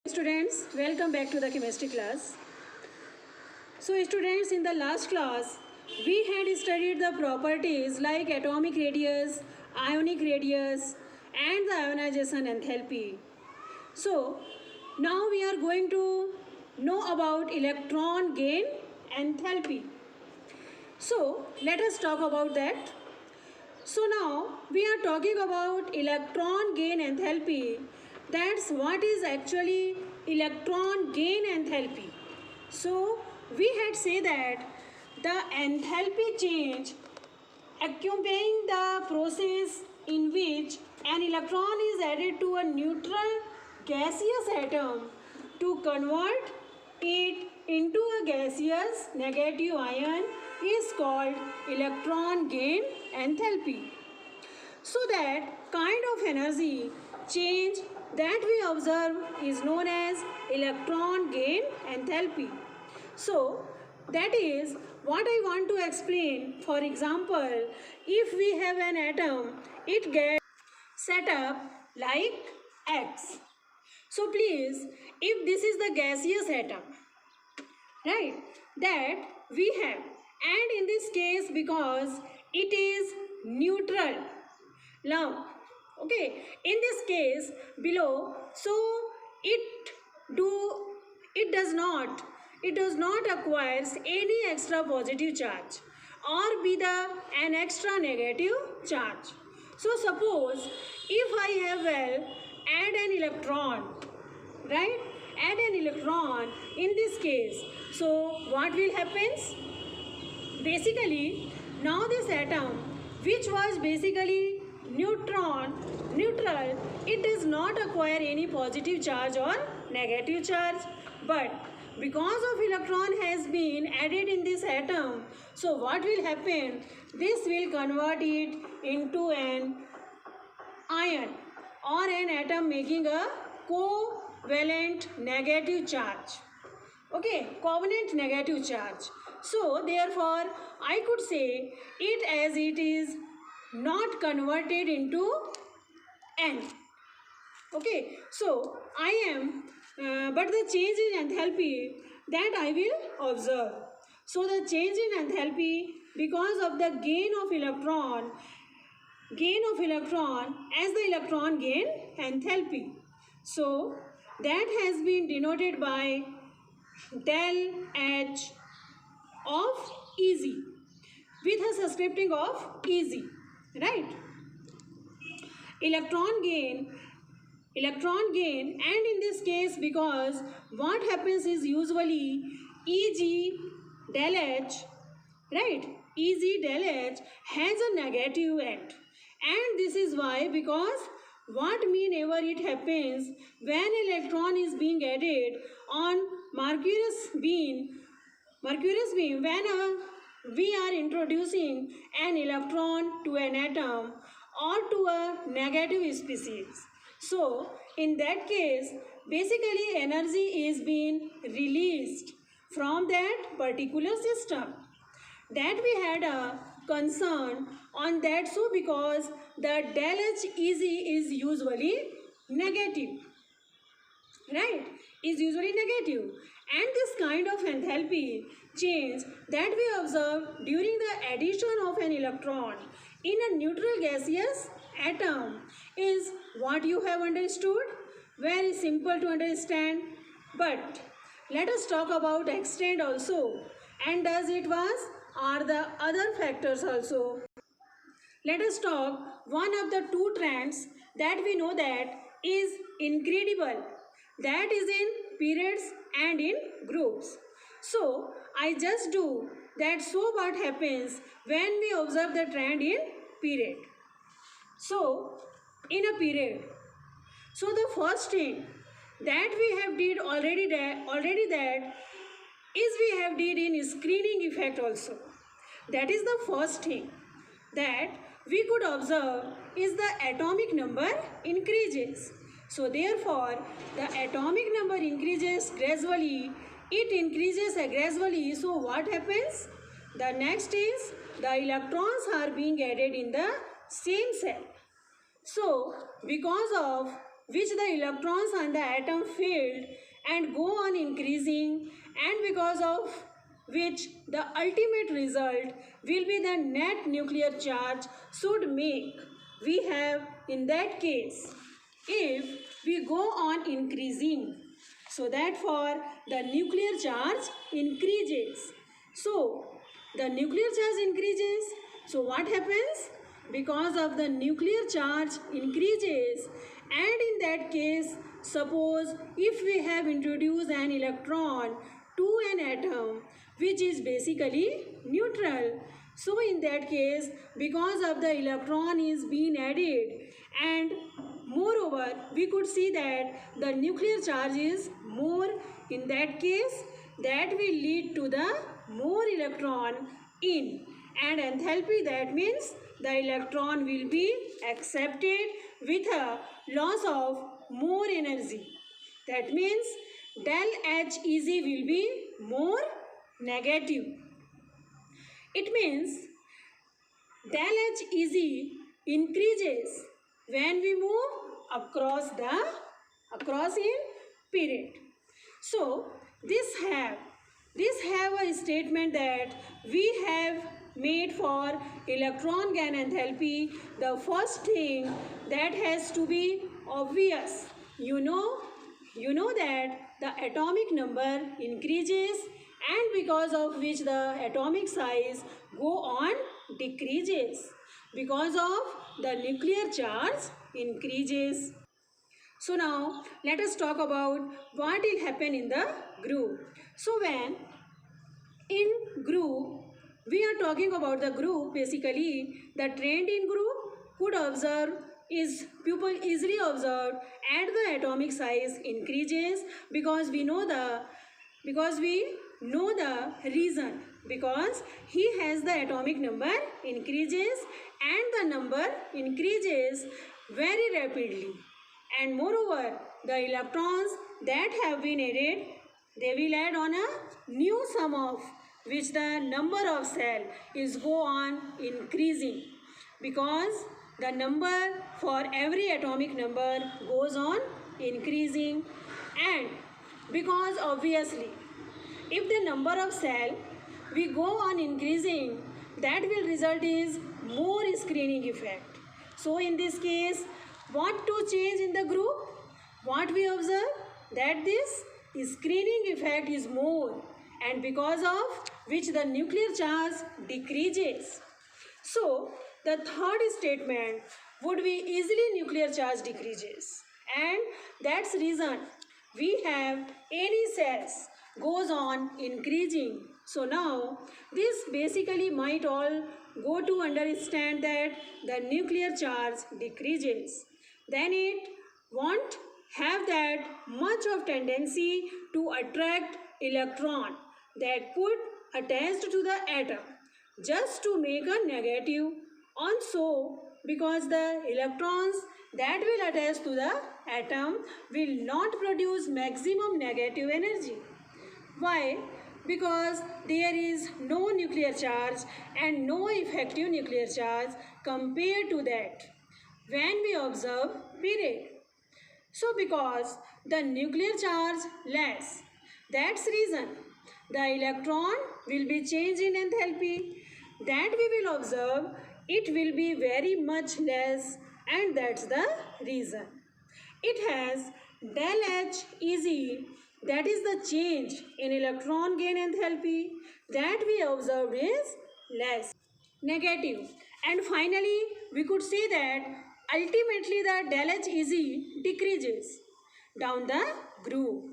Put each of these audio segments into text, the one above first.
Students, welcome back to the chemistry class. So students, in the last class, we had studied the properties like atomic radius, ionic radius and the ionization enthalpy. So now we are going to know about electron gain enthalpy. So let us talk about that. So now we are talking about electron gain enthalpy. That's what is actually electron gain enthalpy. So we had say that the enthalpy change accompanying the process in which an electron is added to a neutral gaseous atom to convert it into a gaseous negative ion is called electron gain enthalpy. So that kind of energy change that we observe is known as electron gain enthalpy. So that is what I want to explain. For example, if we have an atom, it gets set up like X. So please, if this is the gaseous atom, right, that we have, and in this case because it is neutral. Now, okay, in this case below, so it does not acquires any extra positive charge or be an extra negative charge. So suppose if I have add an electron, right, add an electron in this case, so what will happens? Basically now this atom which was basically neutral, it does not acquire any positive charge or negative charge, but because of electron has been added in this atom, so what will happen? This will convert it into an ion or an atom making a covalent negative charge. Okay, covalent negative charge. So therefore I could say it as it is not converted into N. Okay, so I am but the change in enthalpy that I will observe. So the change in enthalpy because of the gain of electron as the electron gain enthalpy. So that has been denoted by del H of Eg with a subscripting of Eg, right? Electron gain, and in this case because what happens is usually Eg del H, right, Eg del H has a negative end, and this is why because what whenever it happens when electron is being added on mercurius beam, when we are introducing an electron to an atom or to a negative species. So in that case basically energy is being released from that particular system. That we had a concern on that, so because the del H is usually negative, right, is usually negative, and this kind of enthalpy change that we observe during the addition of an electron in a neutral gaseous atom is what you have understood. Very simple to understand, but let us talk about extent also, and does it was are the other factors also. Let us talk one of the two trends that we know that is incredible, that is in periods and in groups. So I just do that. So what happens when we observe the trend in period? So in a period, so the first thing that we have did already that is we have did in screening effect also. That is the first thing that we could observe is the atomic number increases. So therefore the atomic number increases gradually, it increases gradually. So what happens? The next is the electrons are being added in the same cell. So because of which the electrons on the atom filled and go on increasing, and because of which the ultimate result will be the net nuclear charge should make. We have in that case, if we go on increasing, so that for the nuclear charge increases. So the nuclear charge increases. So what happens? Because of the nuclear charge increases, and in that case, suppose if we have introduced an electron to an atom which is basically neutral. So in that case, because of the electron is being added, and moreover, we could see that the nuclear charge is more. In that case, that will lead to the more electron in, and enthalpy, that means the electron will be accepted with a loss of more energy. That means del H Eg will be more negative. It means del H Eg increases when we move across in period. So this have a statement that we have made for electron gain enthalpy. The first thing that has to be obvious, you know that the atomic number increases, and because of which the atomic size go on decreases because of the nuclear charge increases. So now let us talk about what will happen in the group. So when in group, we are talking about the group, basically the trend in group could observe is pupil easily observed and the atomic size increases because we know the reason, because he has the atomic number increases and the number increases very rapidly, and moreover the electrons that have been added, they will add on a new sum of which the number of cell is go on increasing, because the number for every atomic number goes on increasing, and because obviously if the number of cell we go on increasing, that will result is more screening effect. So in this case, what to change in the group? What we observe? That this screening effect is more, and because of which the nuclear charge decreases. So the third statement would be easily nuclear charge decreases, and that's reason we have any cells goes on increasing. So now this basically might all go to understand that the nuclear charge decreases. Then it won't have that much of tendency to attract electron that put attached to the atom just to make a negative. Also, because the electrons that will attach to the atom will not produce maximum negative energy. Why? Because there is no nuclear charge and no effective nuclear charge compared to that when we observe period. So because the nuclear charge less, that's reason the electron will be changed in enthalpy, that we will observe it will be very much less, and that's the reason. It has del H Eg, that is the change in electron gain enthalpy, that we observed is less, negative. And finally, we could say that ultimately the del H Eg decreases down the group.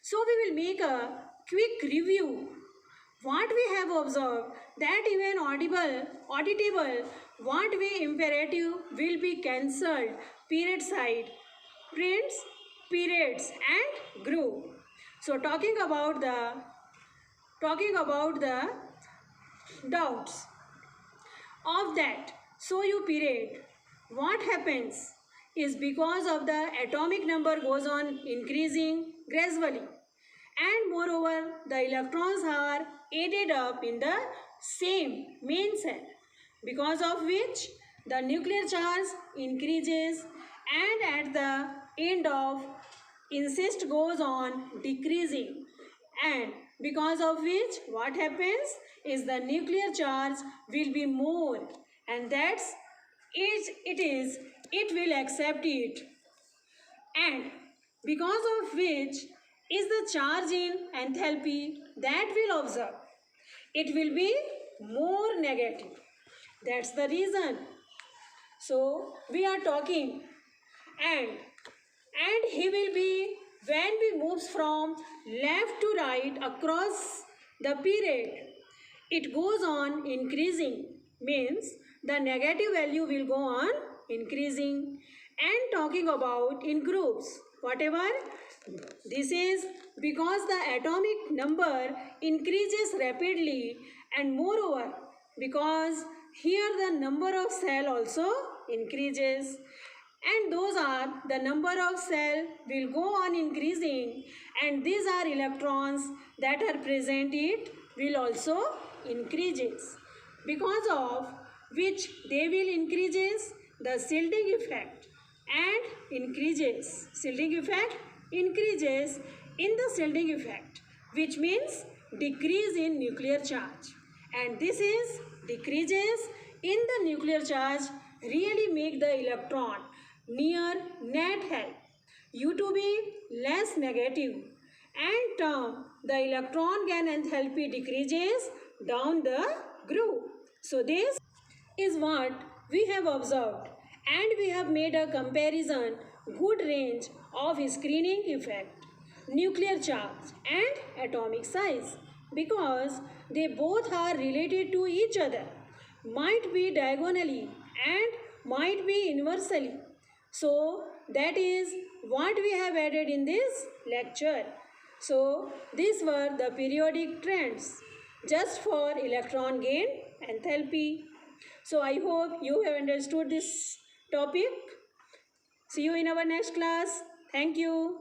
So we will make a quick review what we have observed, that even auditable, what way imperative will be cancelled, period side, prints, periods and group. So talking about the doubts of that, so you period, what happens is because of the atomic number goes on increasing gradually, and moreover the electrons are added up in the same main cell, because of which the nuclear charge increases, and at the end of insist goes on decreasing, and because of which what happens is the nuclear charge will be more, and that's it will accept it, and because of which is the charge in enthalpy that will observe, it will be more negative. That's the reason. So we are talking, and he will be, when we moves from left to right across the period, it goes on increasing, means the negative value will go on increasing. And talking about in groups, whatever, this is because the atomic number increases rapidly, and moreover because here the number of cell also increases, and those are the number of cell will go on increasing, and these are electrons that are present, it will also increases, because of which they will increases the shielding effect, and increases shielding effect, increases in the shielding effect, which means decrease in nuclear charge, and this is decreases in the nuclear charge really make the electron near net help you to be less negative, and term the electron gain enthalpy decreases down the group. So this is what we have observed, and we have made a comparison good range of screening effect, nuclear charge and atomic size, because they both are related to each other, might be diagonally and might be inversely. So that is what we have added in this lecture. So these were the periodic trends just for electron gain enthalpy. So I hope you have understood this topic. See you in our next class. Thank you.